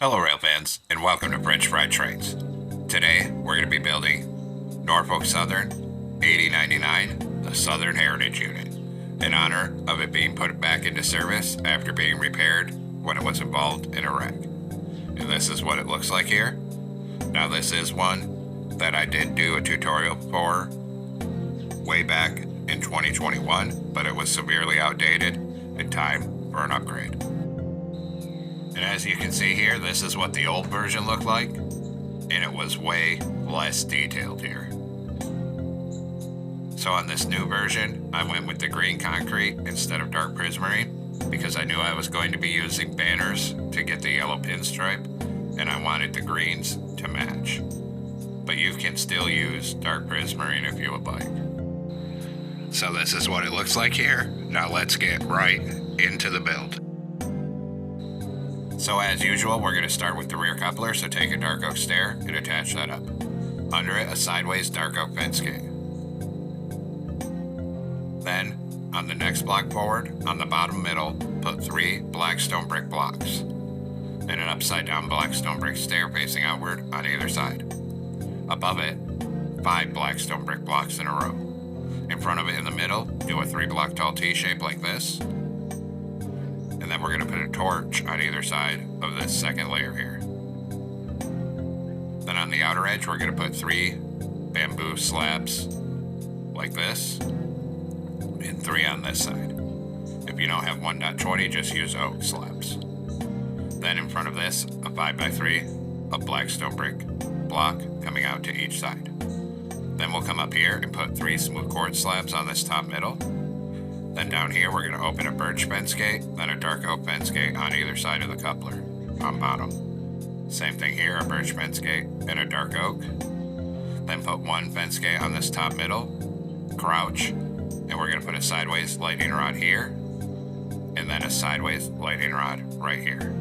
Hello rail fans, and welcome to French Fried Trains. Today, we're going to be building Norfolk Southern 8099, the Southern Heritage Unit, in honor of it being put back into service after being repaired when it was involved in a wreck. And this is what it looks like here. Now this is one that I did do a tutorial for way back in 2021, but it was severely outdated and time for an upgrade. And as you can see here, this is what the old version looked like, and it was way less detailed here. So on this new version, I went with the green concrete instead of dark prismarine because I knew I was going to be using banners to get the yellow pinstripe, and I wanted the greens to match. But you can still use dark prismarine if you would like. So this is what it looks like here. Now let's get right into the build. So as usual, we're going to start with the rear coupler, so take a dark oak stair and attach that up. Under it, a sideways dark oak fence gate. Then, on the next block forward, on the bottom middle, put 3 black stone brick blocks, and an upside down black stone brick stair facing outward on either side. Above it, 5 black stone brick blocks in a row. In front of it in the middle, do a 3 block tall T-shape like this. And then we're going to put a torch on either side of this second layer here. Then on the outer edge, we're going to put 3 bamboo slabs like this, and 3 on this side. If you don't have 1.20, just use oak slabs. Then in front of this, a 5x3 of black stone brick block coming out to each side. Then we'll come up here and put 3 smooth quartz slabs on this top middle. Then down here, we're going to open a birch fence gate, then a dark oak fence gate on either side of the coupler, on bottom. Same thing here, a birch fence gate and a dark oak. Then put 1 fence gate on this top middle, crouch, and we're going to put a sideways lightning rod here, and then a sideways lightning rod right here.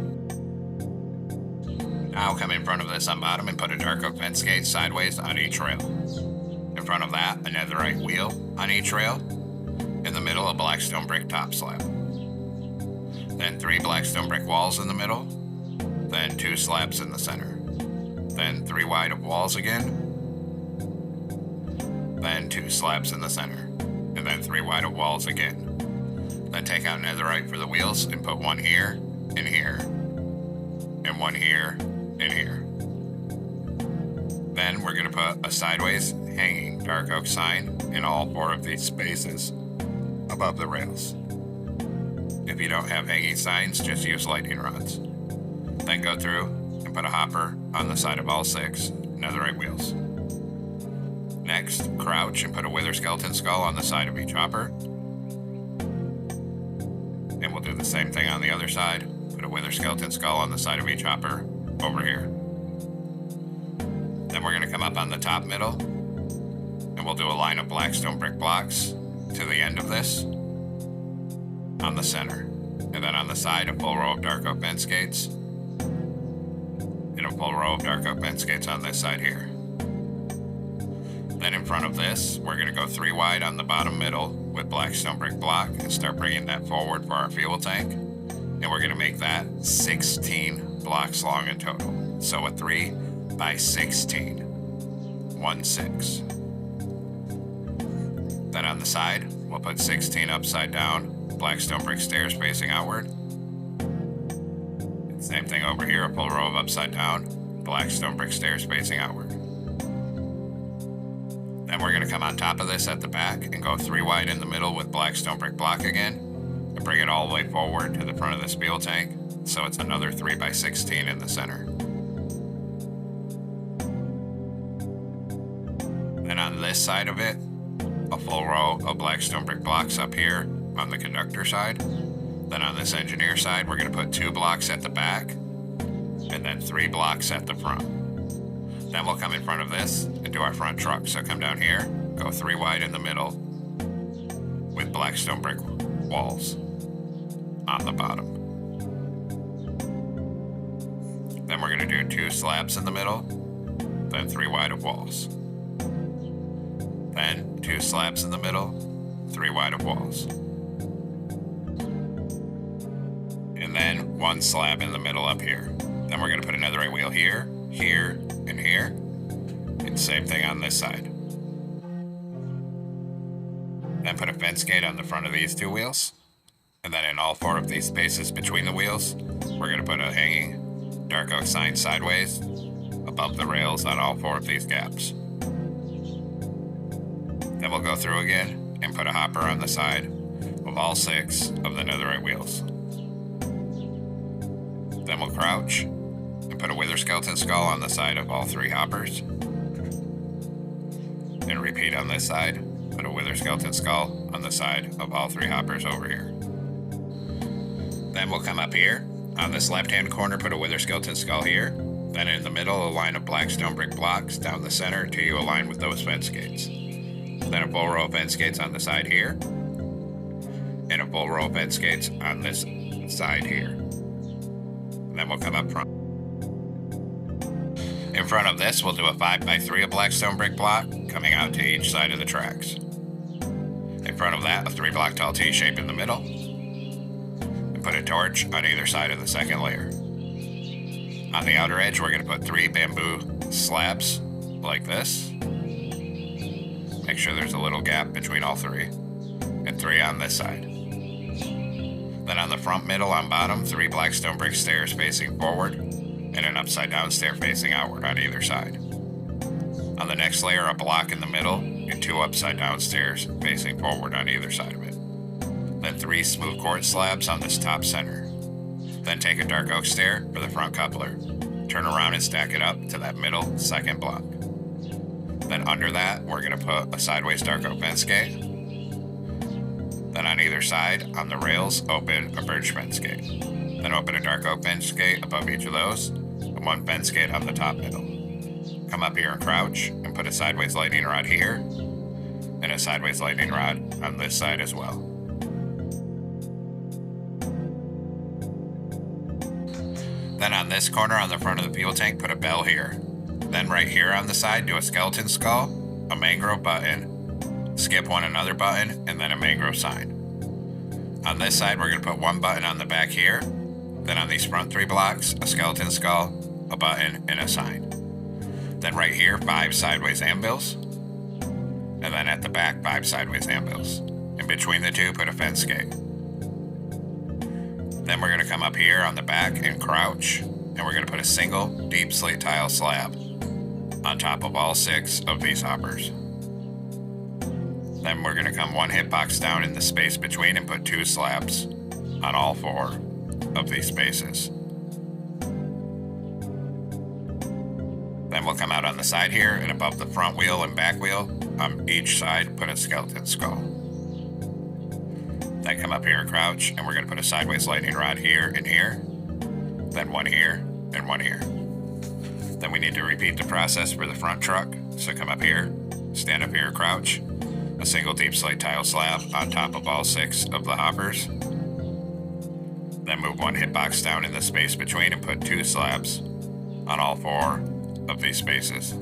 Now come in front of this on bottom and put a dark oak fence gate sideways on each rail. In front of that, a netherite wheel on each rail. In the middle, a black stone brick top slab. Then 3 black stone brick walls in the middle. Then 2 slabs in the center. Then 3 wide of walls again. Then 2 slabs in the center. And then 3 wide of walls again. Then take out netherite for the wheels and put 1 here and here. And 1 here and here. Then we're going to put a sideways hanging dark oak sign in all 4 of these spaces above the rails. If you don't have hanging signs, just use lightning rods. Then go through and put a hopper on the side of all 6 netherite wheels. Next, crouch and put a wither skeleton skull on the side of each hopper. And we'll do the same thing on the other side. Put a wither skeleton skull on the side of each hopper over here. Then we're going to come up on the top middle, and we'll do a line of black stone brick blocks to the end of this on the center, and then on the side a full row of dark oak fence gates and a full row of dark oak fence gates on this side here. Then in front of this, we're going to go 3 wide on the bottom middle with black stone brick block and start bringing that forward for our fuel tank, and we're going to make that 16 blocks long in total. So a 3 by 16, 1/6. Then on the side, we'll put 16 upside down black stone brick stairs facing outward. Same thing over here, a full row of upside down black stone brick stairs facing outward. Then we're going to come on top of this at the back and go 3 wide in the middle with black stone brick block again, and bring it all the way forward to the front of this fuel tank, so it's another 3 by 16 in the center. Then on this side of it, a full row of black stone brick blocks up here on the conductor side. Then on this engineer side, we're going to put 2 blocks at the back and then 3 blocks at the front. Then we'll come in front of this and do our front truck. So come down here, go 3 wide in the middle with black stone brick walls on the bottom. Then we're going to do 2 slabs in the middle, then 3 wide of walls. Then 2 slabs in the middle, 3 wide of walls. And then 1 slab in the middle up here. Then we're going to put another right wheel here, here, and here. And same thing on this side. Then put a fence gate on the front of these two wheels. And then in all four of these spaces between the wheels, we're going to put a hanging dark oak sign sideways above the rails on all four of these gaps. Then we'll go through again and put a hopper on the side of all 6 of the netherite wheels. Then we'll crouch and put a wither skeleton skull on the side of all 3 hoppers. And repeat on this side, put a wither skeleton skull on the side of all 3 hoppers over here. Then we'll come up here. On this left-hand corner, put a wither skeleton skull here. Then in the middle, a line of black stone brick blocks down the center till you align with those fence gates. Then a full row of fence gates on the side here. And a full row of fence gates on this side here. And then we'll come up front. In front of this, we'll do a 5x3 of black stone brick block coming out to each side of the tracks. In front of that, a 3-block tall T-shape in the middle. And put a torch on either side of the second layer. On the outer edge, we're going to put 3 bamboo slabs like this. Make sure there's a little gap between all 3. And 3 on this side. Then on the front, middle, on bottom, 3 black stone brick stairs facing forward. And an upside down stair facing outward on either side. On the next layer, a block in the middle and 2 upside down stairs facing forward on either side of it. Then 3 smooth quartz slabs on this top center. Then take a dark oak stair for the front coupler. Turn around and stack it up to that middle second block. Then under that, we're going to put a sideways dark oak fence gate. Then on either side, on the rails, open a birch fence gate. Then open a dark oak fence gate above each of those, and 1 fence gate on the top middle. Come up here and crouch, and put a sideways lightning rod here, and a sideways lightning rod on this side as well. Then on this corner on the front of the fuel tank, put a bell here. Then right here on the side, do a skeleton skull, a mangrove button, skip one another button, and then a mangrove sign. On this side, we're going to put 1 button on the back here. Then on these front 3 blocks, a skeleton skull, a button, and a sign. Then right here, 5 sideways anvils. And then at the back, 5 sideways anvils. In between the 2, put a fence gate. Then we're going to come up here on the back and crouch. And we're going to put a single deep slate tile slab on top of all 6 of these hoppers. Then we're going to come 1 hitbox down in the space between and put 2 slabs on all 4 of these spaces. Then we'll come out on the side here and above the front wheel and back wheel on each side put a skeleton skull. Then come up here and crouch, and we're going to put a sideways lightning rod here and here. Then 1 here and 1 here. Then we need to repeat the process for the front truck. So come up here, stand up here and crouch. A single deep slate tile slab on top of all 6 of the hoppers. Then move 1 hitbox down in the space between and put 2 slabs on all 4 of these spaces.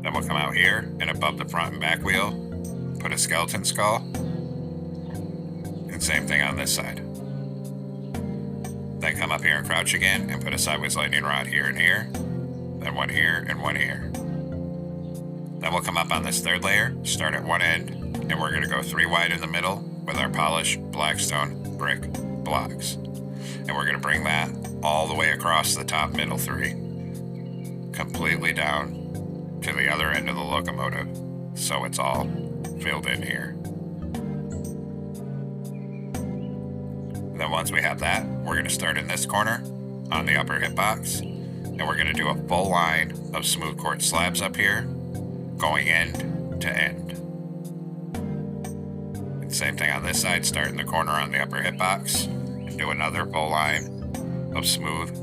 Then we'll come out here and above the front and back wheel, put a skeleton skull. And same thing on this side. Then come up here and crouch again and put a sideways lightning rod here and here. Then 1 here and 1 here. Then we'll come up on this 3rd layer, start at one end, and we're going to go 3 wide in the middle with our polished blackstone brick blocks. And we're going to bring that all the way across the top middle 3, completely down to the other end of the locomotive, so it's all filled in here. And then once we have that, we're going to start in this corner on the upper hitbox, and we're going to do a full line of smooth quartz slabs up here, going end to end. And same thing on this side, start in the corner on the upper hitbox, and do another full line of smooth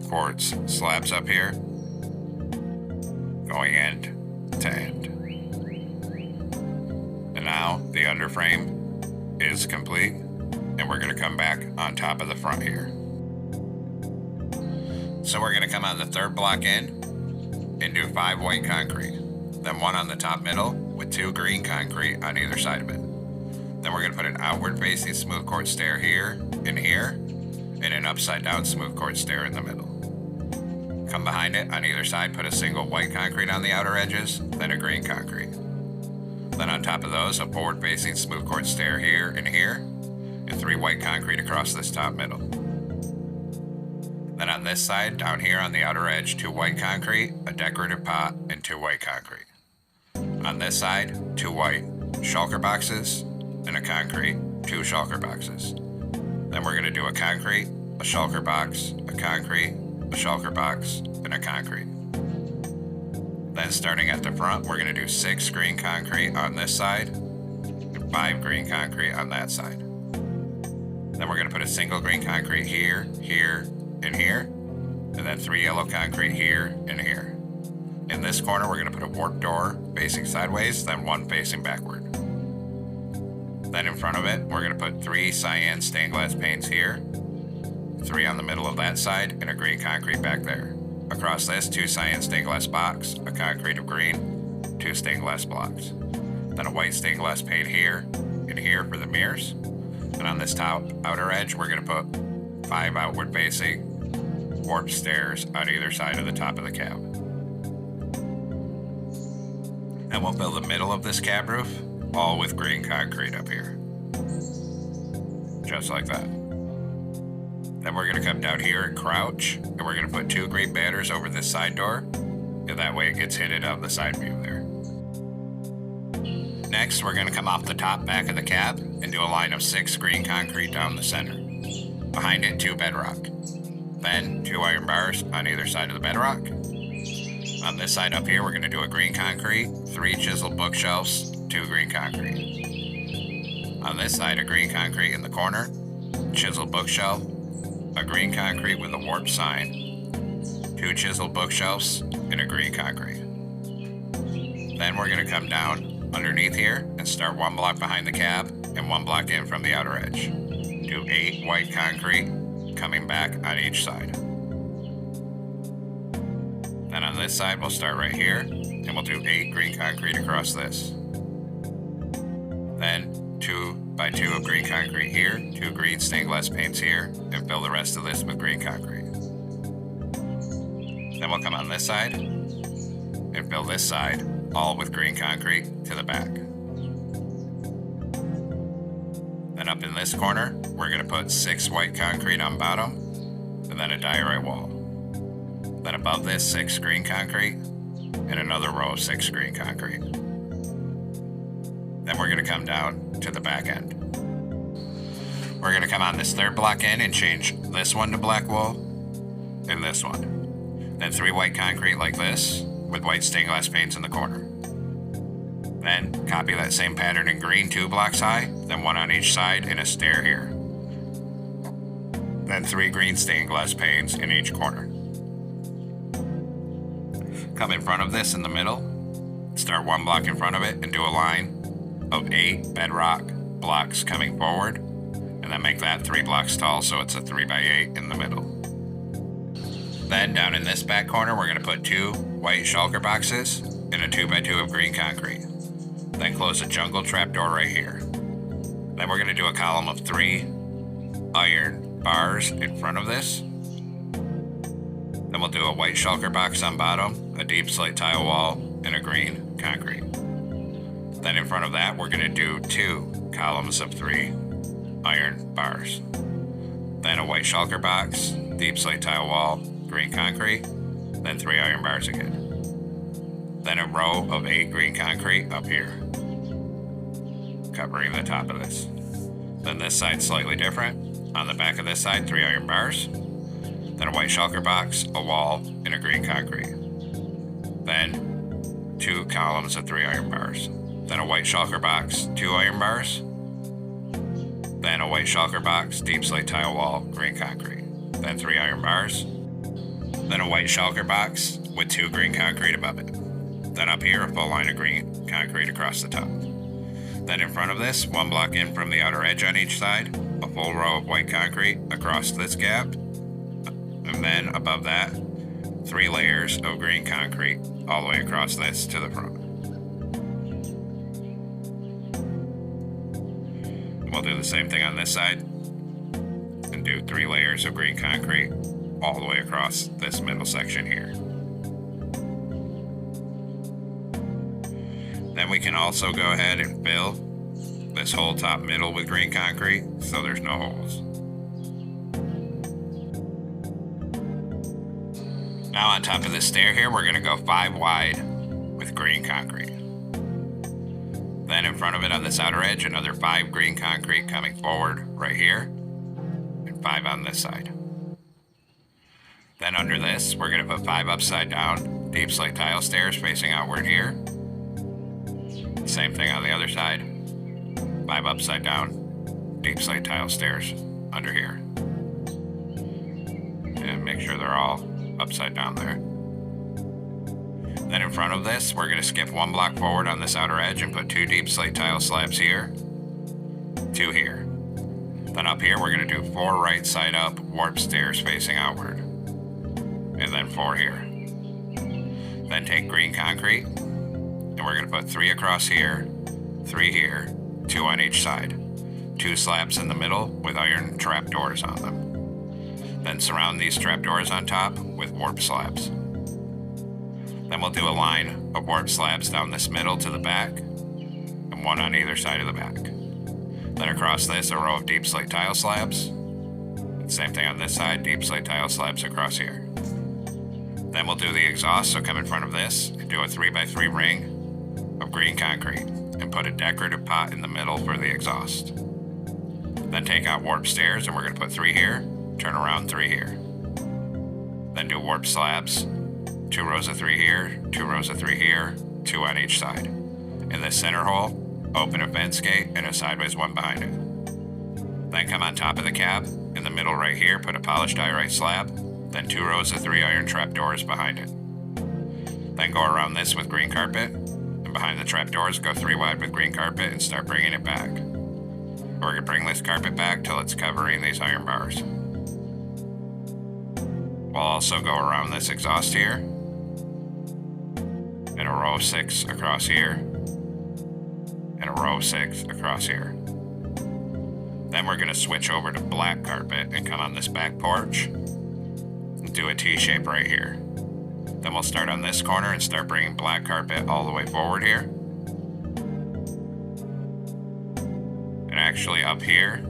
quartz slabs up here, going end to end. And now the underframe is complete, and we're going to come back on top of the front here. So we're going to come on the 3rd block in and do 5 white concrete, then 1 on the top middle with 2 green concrete on either side of it. Then we're going to put an outward facing smooth quartz stair here and here, and an upside down smooth quartz stair in the middle. Come behind it on either side, put a single white concrete on the outer edges, then a green concrete. Then on top of those, a forward facing smooth quartz stair here, and 3 white concrete across this top middle. Then on this side, down here on the outer edge, 2 white concrete, a decorative pot, and 2 white concrete. On this side, 2 white shulker boxes, and a concrete, 2 shulker boxes. Then we're going to do a concrete, a shulker box, a concrete, a shulker box, and a concrete. Then starting at the front, we're going to do 6 green concrete on this side, and 5 green concrete on that side. Then we're going to put a single green concrete here, here, and here, and then 3 yellow concrete here and here. In this corner, we're going to put a warp door facing sideways, then 1 facing backward. Then in front of it, we're going to put 3 cyan stained glass panes here, 3 on the middle of that side, and a green concrete back there. Across this, 2 cyan stained glass blocks, a concrete of green, 2 stained glass blocks. Then a white stained glass pane here and here for the mirrors. And on this top outer edge, we're going to put 5 outward facing warp stairs on either side of the top of the cab. Then we'll fill the middle of this cab roof all with green concrete up here. Just like that. Then we're going to come down here and crouch, and we're going to put 2 green banners over this side door, and that way it gets hidden on the side view there. Next, we're going to come off the top back of the cab and do a line of 6 green concrete down the center. Behind it, 2 bedrock. Then 2 iron bars on either side of the bedrock. On this side up here, we're going to do a green concrete, 3 chiseled bookshelves, 2 green concrete. On this side, a green concrete in the corner, chiseled bookshelf, a green concrete with a warp sign, 2 chiseled bookshelves, and a green concrete. Then we're going to come down underneath here and start 1 block behind the cab and 1 block in from the outer edge. Do 8 white concrete coming back on each side. Then on this side, we'll start right here and we'll do 8 green concrete across this. Then 2 by 2 of green concrete here, 2 green stained glass panes here, and fill the rest of this with green concrete. Then we'll come on this side and fill this side all with green concrete to the back. Then up in this corner, we're going to put 6 white concrete on bottom, and then a diorite wall. Then above this, 6 green concrete, and another row of 6 green concrete. Then we're going to come down to the back end. We're going to come on this 3rd block in and change this one to black wool, and this one. Then 3 white concrete like this, with white stained glass panes in the corner. Then copy that same pattern in green 2 blocks high, then 1 on each side and a stair here. Then 3 green stained glass panes in each corner. Come in front of this in the middle, start 1 block in front of it and do a line of 8 bedrock blocks coming forward, and then make that 3 blocks tall so it's a 3 by 8 in the middle. Then down in this back corner, we're going to put 2 white shulker boxes and a 2 by 2 of green concrete. Then close a jungle trapdoor right here. Then we're going to do a column of 3 iron bars in front of this. Then we'll do a white shulker box on bottom, a deep slate tile wall, and a green concrete. Then in front of that, we're going to do 2 columns of 3 iron bars. Then a white shulker box, deep slate tile wall, green concrete, then 3 iron bars again. Then a row of 8 green concrete up here, covering the top of this. Then this side's slightly different. On the back of this side, 3 iron bars, then a white shulker box, a wall, and a green concrete. Then 2 columns of 3 iron bars. Then a white shulker box, 2 iron bars. Then a white shulker box, deep slate tile wall, green concrete. Then 3 iron bars. Then a white shulker box with 2 green concrete above it. Then up here, a full line of green concrete across the top. Then in front of this, 1 block in from the outer edge on each side, a full row of white concrete across this gap. And then above that, 3 layers of green concrete all the way across this to the front. We'll do the same thing on this side and and do 3 layers of green concrete all the way across this middle section here. Then we can also go ahead and fill this whole top middle with green concrete so there's no holes. Now on top of this stair here, we're going to go 5 wide with green concrete. Then in front of it on this outer edge, another 5 green concrete coming forward right here, and 5 on this side. Then under this, we're going to put 5 upside down deep slate tile stairs facing outward here. Same thing on the other side. 5 upside down deep slate tile stairs under here. And make sure they're all upside down there. Then in front of this, we're going to skip 1 block forward on this outer edge and put 2 deep slate tile slabs here, 2 here. Then up here, we're going to do 4 right side up warp stairs facing outward, and then 4 here. Then take green concrete, and we're going to put 3 across here, 3 here, 2 on each side, 2 slabs in the middle with iron trapdoors on them. Then surround these trapdoors on top with warp slabs. Then we'll do a line of warp slabs down this middle to the back, and 1 on either side of the back. Then across this, a row of deep slate tile slabs. And same thing on this side, deep slate tile slabs across here. Then we'll do the exhaust, so come in front of this and do a 3x3 ring of green concrete and put a decorative pot in the middle for the exhaust. Then take out warp stairs, and we're going to put 3 here, turn around 3 here. Then do warp slabs, 2 rows of 3 here, 2 rows of 3 here, 2 on each side. In this center hole, open a fence gate and a sideways one behind it. Then come on top of the cab, in the middle right here, put a polished diorite slab, then 2 rows of 3 iron trapdoors behind it. Then go around this with green carpet, and behind the trapdoors, go 3 wide with green carpet and start bringing it back. We're going to bring this carpet back till it's covering these iron bars. We'll also go around this exhaust here, and a row of 6 across here, and a row of 6 across here. Then we're going to switch over to black carpet and come on this back porch and do a T-shape right here. Then we'll start on this corner and start bringing black carpet all the way forward here. And actually up here,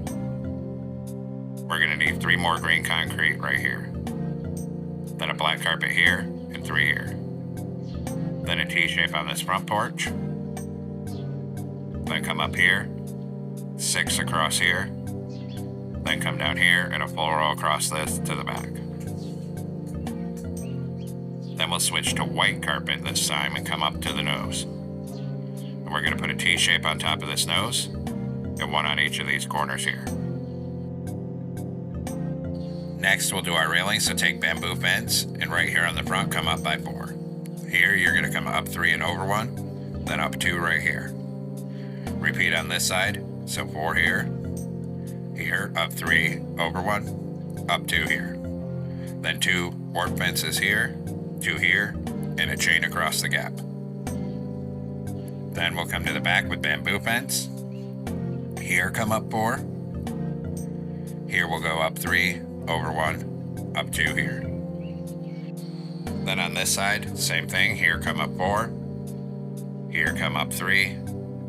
we're going to need 3 more green concrete right here. Then a black carpet here and 3 here. Then a T-shape on this front porch. Then come up here, 6 across here. Then come down here and a full row across this to the back. Then we'll switch to white carpet this time and come up to the nose. And we're going to put a T-shape on top of this nose and 1 on each of these corners here. Next, we'll do our railings, so take bamboo fence, and right here on the front, come up by 4. Here, you're going to come up 3 and over 1, then up 2 right here. Repeat on this side, so 4 here, here, up 3, over 1, up 2 here. Then 2 warp fences here, 2 here, and a chain across the gap. Then we'll come to the back with bamboo fence. Here, come up 4. Here we'll go up 3, over 1, up 2 here. Then on this side, same thing. Here, come up 4. Here, come up 3,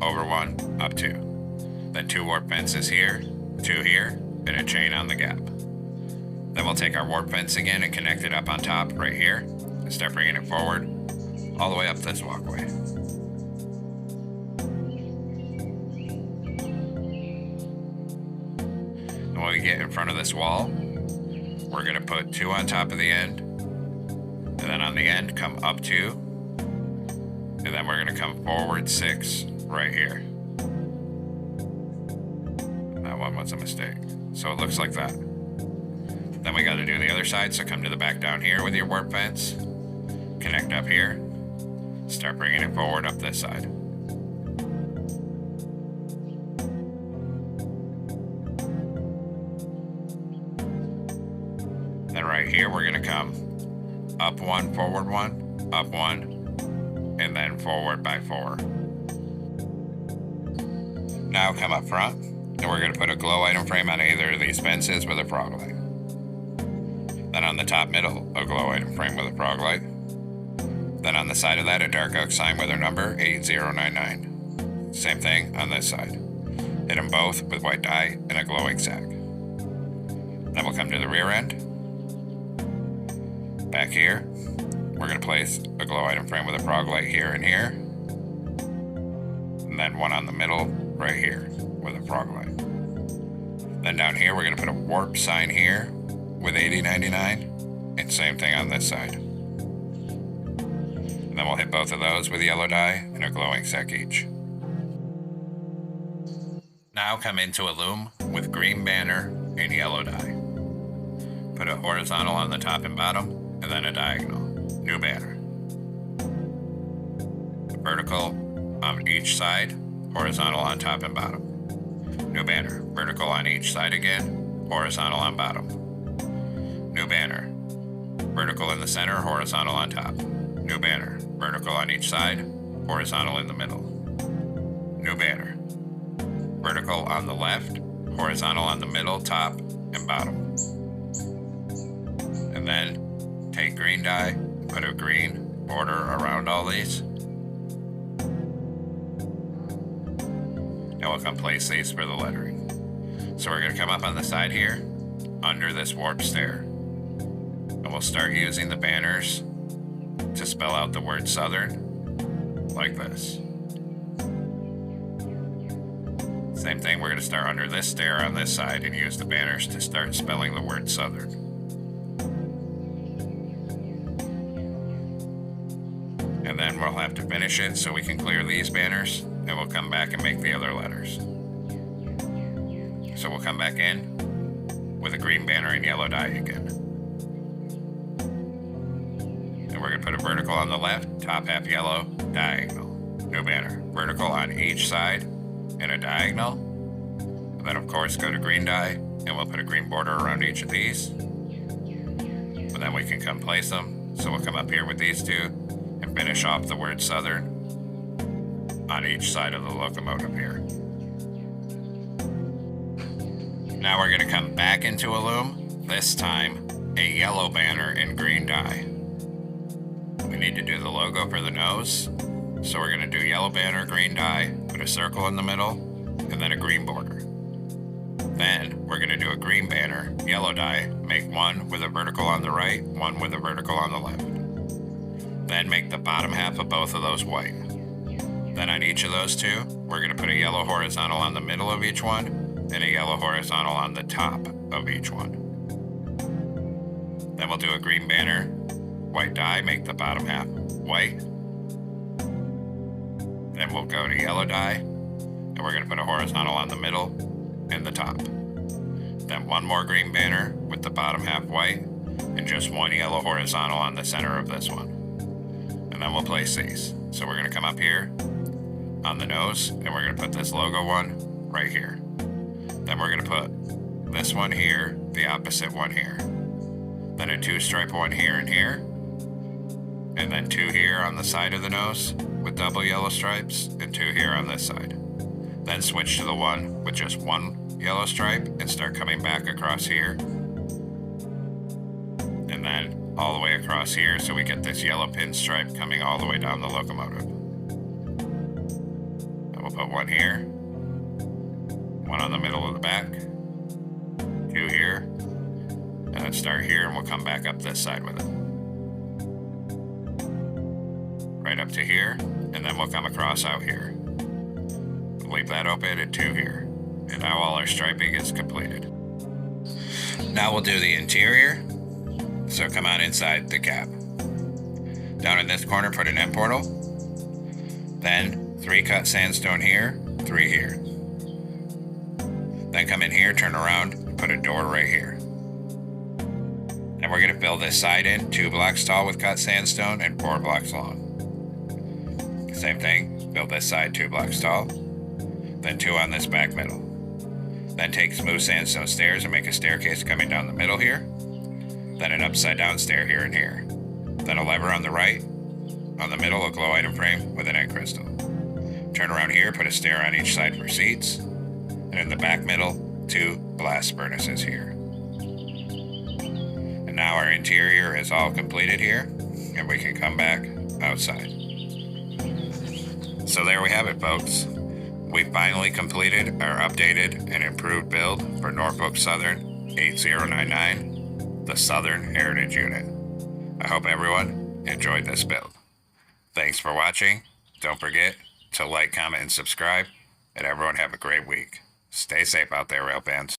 over 1, up 2. Then 2 warp fences here, 2 here, and a chain on the gap. Then we'll take our warp fence again and connect it up on top right here and start bringing it forward all the way up this walkway. And when we get in front of this wall, we're going to put 2 on top of the end, and then on the end come up 2, and then we're going to come forward 6 right here. That one was a mistake, so it looks like that. Then we got to do the other side, so come to the back down here with your warp fence, connect up here, start bringing it forward up this side. Then right here, we're going to come up 1, forward 1, up 1, and then forward by 4. Now come up front And we're going to put a glow item frame on either of these fences with a frog light. Then on the top middle, a glow item frame with a frog light. Then on the side of that, a dark oak sign with our number 8099. Same thing on this side. Hit them both with white dye and a glowing sack. Then we'll come to the rear end. Back here, we're going to place a glow item frame with a frog light here and here. And then one on the middle right here with a frog light. Then down here, we're going to put a warp sign here with 8099. And same thing on this side. And then we'll hit both of those with yellow dye and a glowing sack each. Now come into a loom with green banner and yellow dye. Put a horizontal on the top and bottom, and then a diagonal. New banner. Vertical on each side, horizontal on top and bottom. New banner. Vertical on each side again, horizontal on bottom. New banner. Vertical in the center, horizontal on top. New banner. Vertical on each side, horizontal in the middle. New banner. Vertical on the left, horizontal on the middle, top, and bottom. And then take green dye, put a green border around all these. And we'll come place these for the lettering. So we're going to come up on the side here, under this warp stair. And we'll start using the banners to spell out the word Southern, like this. Same thing, we're going to start under this stair on this side and use the banners to start spelling the word Southern. And then we'll have to finish it so we can clear these banners, and we'll come back and make the other letters. So we'll come back in with a green banner and yellow dye again. And we're going to put a vertical on the left, top half yellow, diagonal. New banner. Vertical on each side and a diagonal. And then of course go to green dye, and we'll put a green border around each of these. And then we can come place them. So we'll come up here with these two and finish off the word Southern on each side of the locomotive here. Now we're going to come back into a loom, this time a yellow banner in green dye. We need to do the logo for the nose, so we're going to do yellow banner, green dye, put a circle in the middle, and then a green border. Then we're going to do a green banner, yellow dye, make one with a vertical on the right, one with a vertical on the left. Then make the bottom half of both of those white. Then on each of those two, we're going to put a yellow horizontal on the middle of each one, and a yellow horizontal on the top of each one. Then we'll do a green banner, white dye, make the bottom half white. Then we'll go to yellow dye, and we're going to put a horizontal on the middle and the top. Then one more green banner with the bottom half white, and just one yellow horizontal on the center of this one. And then we'll place these. So we're going to come up here on the nose, and we're going to put this logo one right here. Then we're going to put this one here, the opposite one here. Then a two-stripe one here and here. And then two here on the side of the nose with double yellow stripes, and two here on this side. Then switch to the one with just one yellow stripe and start coming back across here. And then all the way across here, so we get this yellow pinstripe coming all the way down the locomotive. And we'll put one here, one on the middle of the back, two here, and then start here, and we'll come back up this side with it. Right up to here, and then we'll come across out here. Leave that open and two here. And now all our striping is completed. Now we'll do the interior. So come on inside the cab. Down in this corner, put an end portal. Then 3 cut sandstone here, 3 here. Then come in here, turn around, and put a door right here. And we're going to fill this side in 2 blocks tall with cut sandstone and 4 blocks long. Same thing, build this side 2 blocks tall, then 2 on this back middle. Then take smooth sandstone stairs and make a staircase coming down the middle here. Then an upside down stair here and here. Then a lever on the right. On the middle, a glow item frame with an egg crystal. Turn around here, put a stair on each side for seats. And And in the back middle, 2 blast furnaces here. And now our interior is all completed here, and we can come back outside. So there we have it, folks. We finally completed our updated and improved build for Norfolk Southern 8099, the Southern Heritage Unit. I hope everyone enjoyed this build. Thanks for watching. Don't forget to like, comment, and subscribe. And everyone have a great week. Stay safe out there, rail fans.